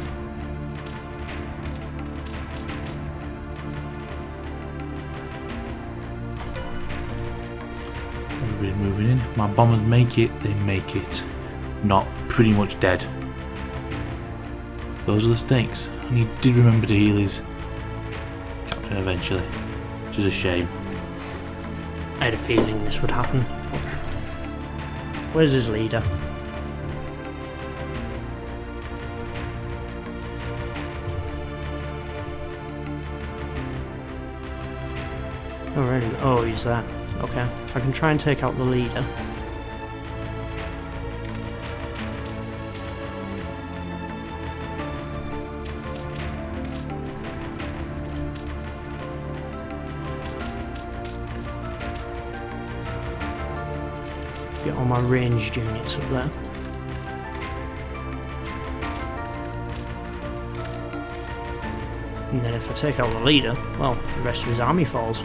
Everybody's moving in. If my bombers make it, they make it. Not pretty much dead. Those are the stakes. And he did remember to heal his captain eventually, which is a shame. I had a feeling this would happen. Where's his leader? Oh really? Oh, he's there. Okay, if I can try and take out the leader. Get all my ranged units up there. And then if I take out the leader, well, the rest of his army falls.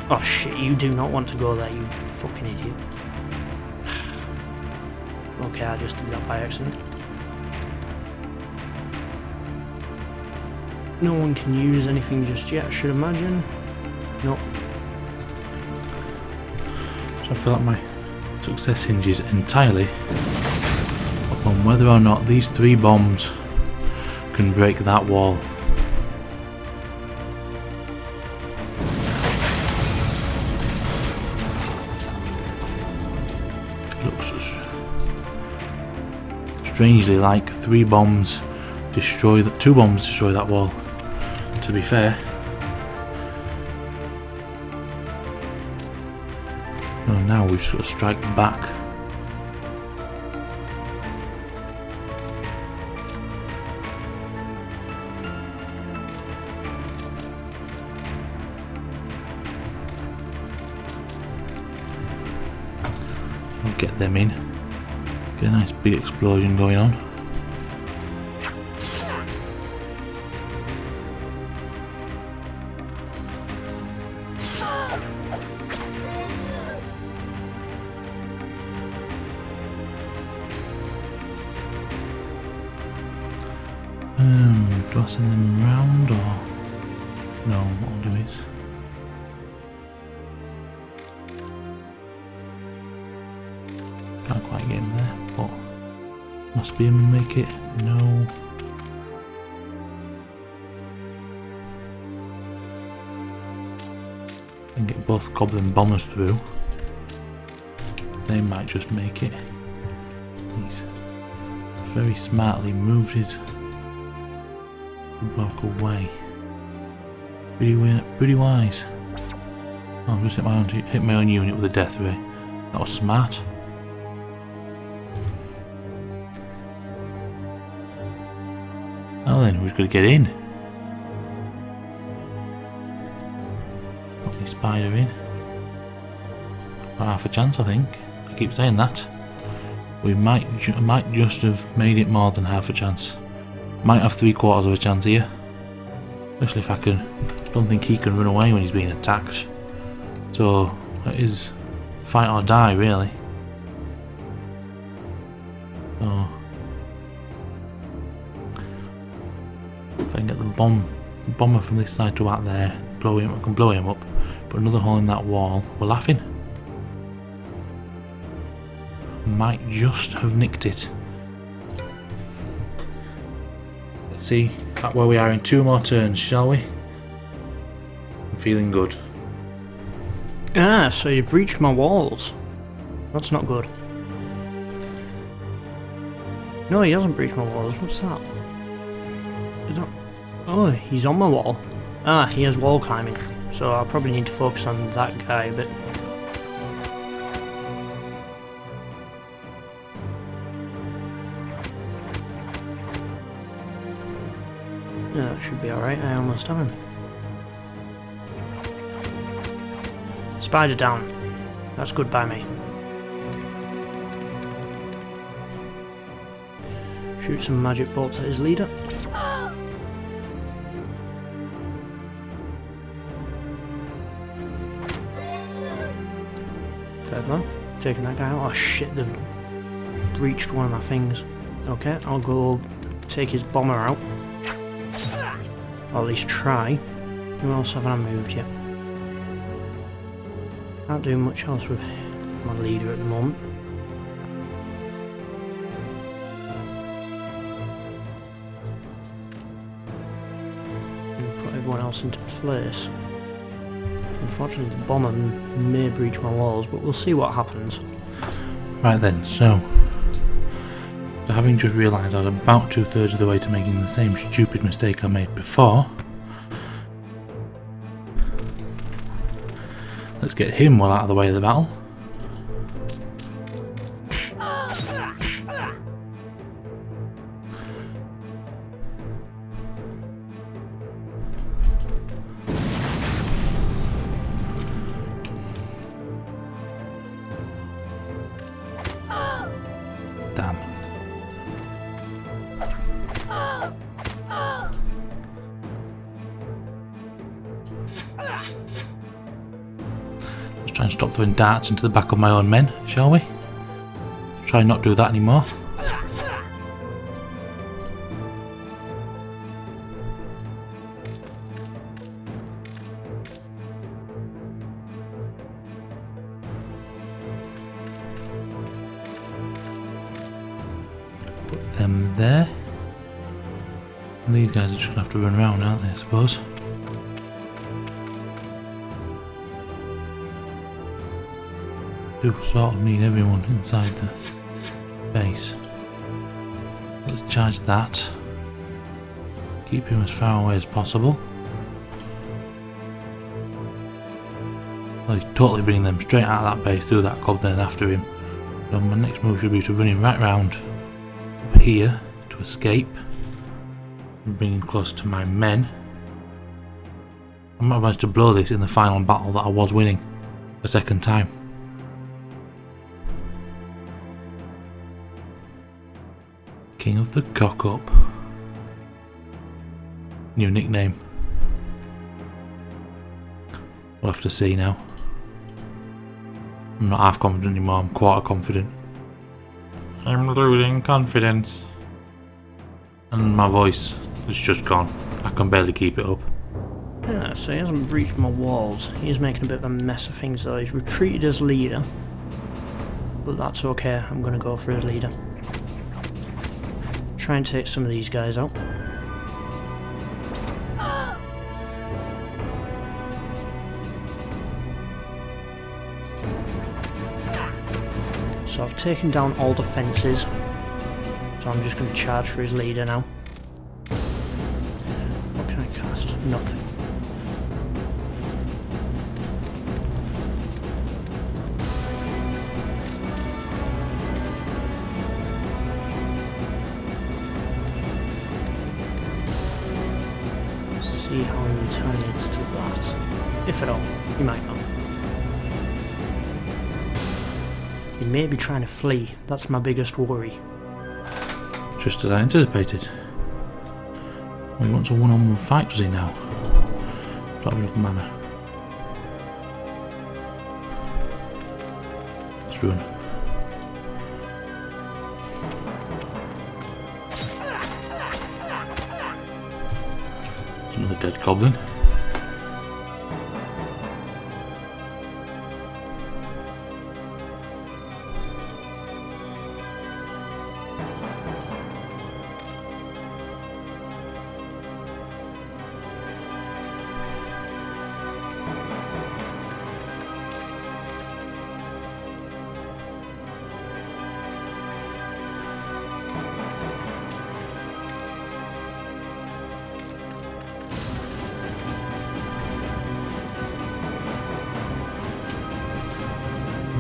Oh shit, you do not want to go there, you fucking idiot. Okay, I just did that by accident. No one can use anything just yet, I should imagine. Nope. So I feel like my success hinges entirely upon whether or not these 3 bombs can break that wall. strangely like 3 bombs destroy that, 2 bombs destroy that wall. To be fair. Oh, now we've got to strike back. I'll get them in. Get a nice big explosion going on. Do I send them round or no? What I'll do is can't quite get him there, but must be him and make it. No. And get both goblin bombers through. They might just make it. He's very smartly moved his block away. Pretty wise. Oh, I've just hit my own unit with a death ray. That was smart. Oh then, who's going to get in? Put the spider in. Got half a chance, I think. I keep saying that. We might just have made it more than half a chance. Might have 3/4 of a chance here. Especially if I can. Don't think he can run away when he's being attacked. So it is fight or die really. So if I can get the bomber from this side to out there, I can blow him up. Put another hole in that wall. We're laughing. Might just have nicked it. Let's see where we are in 2 more turns, shall we? I'm feeling good. Ah, so you breached my walls. That's not good. No, he hasn't breached my walls. What's that? Is that... Oh, he's on my wall. Ah, he has wall climbing. So I'll probably need to focus on that guy a bit. Yeah, that should be alright. I almost have him. Spider down. That's good by me. Shoot some magic bolts at his leader. Fair play. Taking that guy out. Oh shit, they've breached one of my things. Okay, I'll go take his bomber out. Or at least try. Who else haven't I moved yet? Can't do much else with my leader at the moment. And put everyone else into place. Unfortunately the bomber may breach my walls, but we'll see what happens. Right then, so having just realised I was about 2/3 of the way to making the same stupid mistake I made before, let's get him well out of the way of the battle. Damn. Let's try and stop throwing darts into the back of my own men, shall we? Try and not do that anymore. Put them there. And these guys are just going to have to run around, aren't they, I suppose? Do sort of need everyone inside the base. charge that. Keep him as far away as possible. Like, totally bringing them straight out of that base through that goblin after him. So my next move should be to run him right round up here to escape. And bring him close to my men. I might have managed to blow this in the final battle that I was winning a second time. King of the Cock-Up. New nickname. We'll have to see now. I'm not half confident anymore, I'm quarter confident. I'm losing confidence. And my voice is just gone. I can barely keep it up. Yeah, so he hasn't breached my walls. He's making a bit of a mess of things though. He's retreated as leader. But that's okay, I'm going to go for his leader. Try and take some of these guys out. So I've taken down all the fences. So I'm just going to charge for his leader now. What can I cast? Nothing. See how he retaliates to that. If at all. He might not. He may be trying to flee. That's my biggest worry. Just as I anticipated. Well, he wants a one-on-one fight, does he now? Don't have enough mana. Let's run. It's another dead goblin.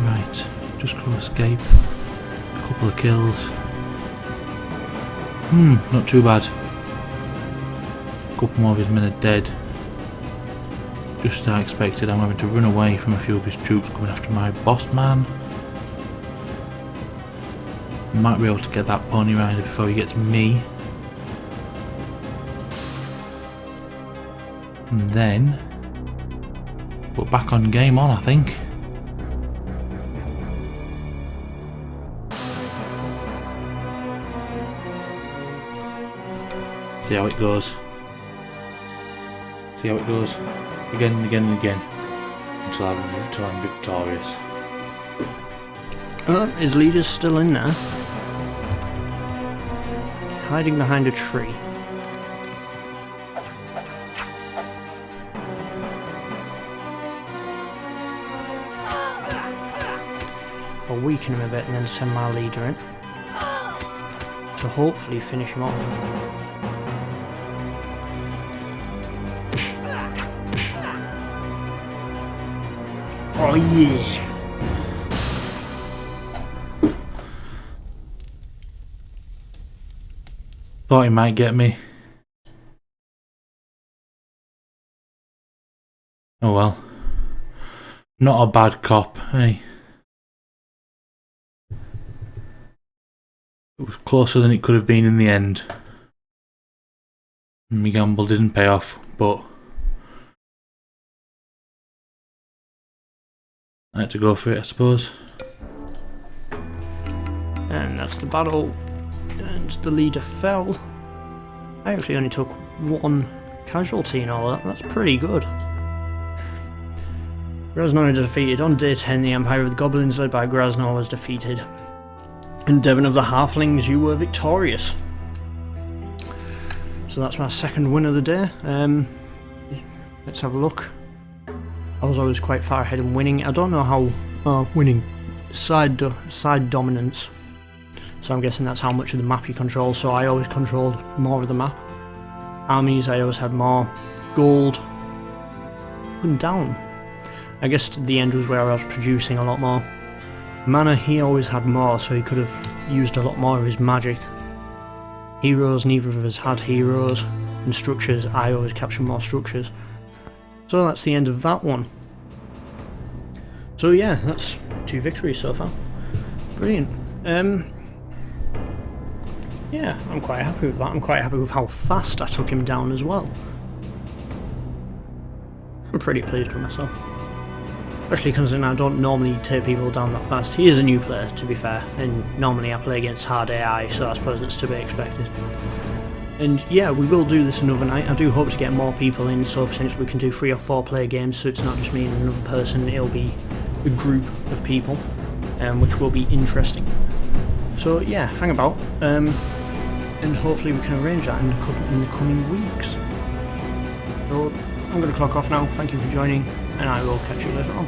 Right, just got to escape. A couple of kills. Not too bad. A couple more of his men are dead. Just as I expected, I'm having to run away from a few of his troops coming after my boss man. Might be able to get that pony rider before he gets me. And then we're back on game on, I think. See how it goes. See how it goes. Again and again and again. Until I'm victorious. His leader's still in there. Hiding behind a tree. I'll weaken him a bit and then send my leader in. To hopefully finish him off. Oh yeah! Thought he might get me. Oh well. Not a bad cop, hey. It was closer than it could have been in the end. My gamble didn't pay off, but I had to go for it, I suppose. And that's the battle. And the leader fell. I actually only took one casualty in all that. That's pretty good. Grasnor is defeated. On day 10, the Empire of the Goblins led by Grasnor was defeated. And Devon of the Halflings, you were victorious. So that's my second win of the day. Let's have a look. I was always quite far ahead in winning. I don't know how winning side dominance. so I'm guessing that's how much of the map you control. So I always controlled more of the map. Armies, I always had more. Gold, and down. I guess the end was where I was producing a lot more. Mana, he always had more, so he could have used a lot more of his magic. Heroes, neither of us had heroes. And structures, I always captured more structures. So that's the end of that one. So yeah, that's 2 victories so far. Brilliant. Yeah, I'm quite happy with that. I'm quite happy with how fast I took him down as well. I'm pretty pleased with myself. Especially considering I don't normally take people down that fast. He is a new player, to be fair, and normally I play against hard AI, so I suppose it's to be expected. And yeah, we will do this another night. I do hope to get more people in, so potentially we can do 3 or 4 player games, so it's not just me and another person, it'll be a group of people, which will be interesting. So yeah, hang about, and hopefully we can arrange that in the coming weeks. So I'm going to clock off now. Thank you for joining, and I will catch you later on.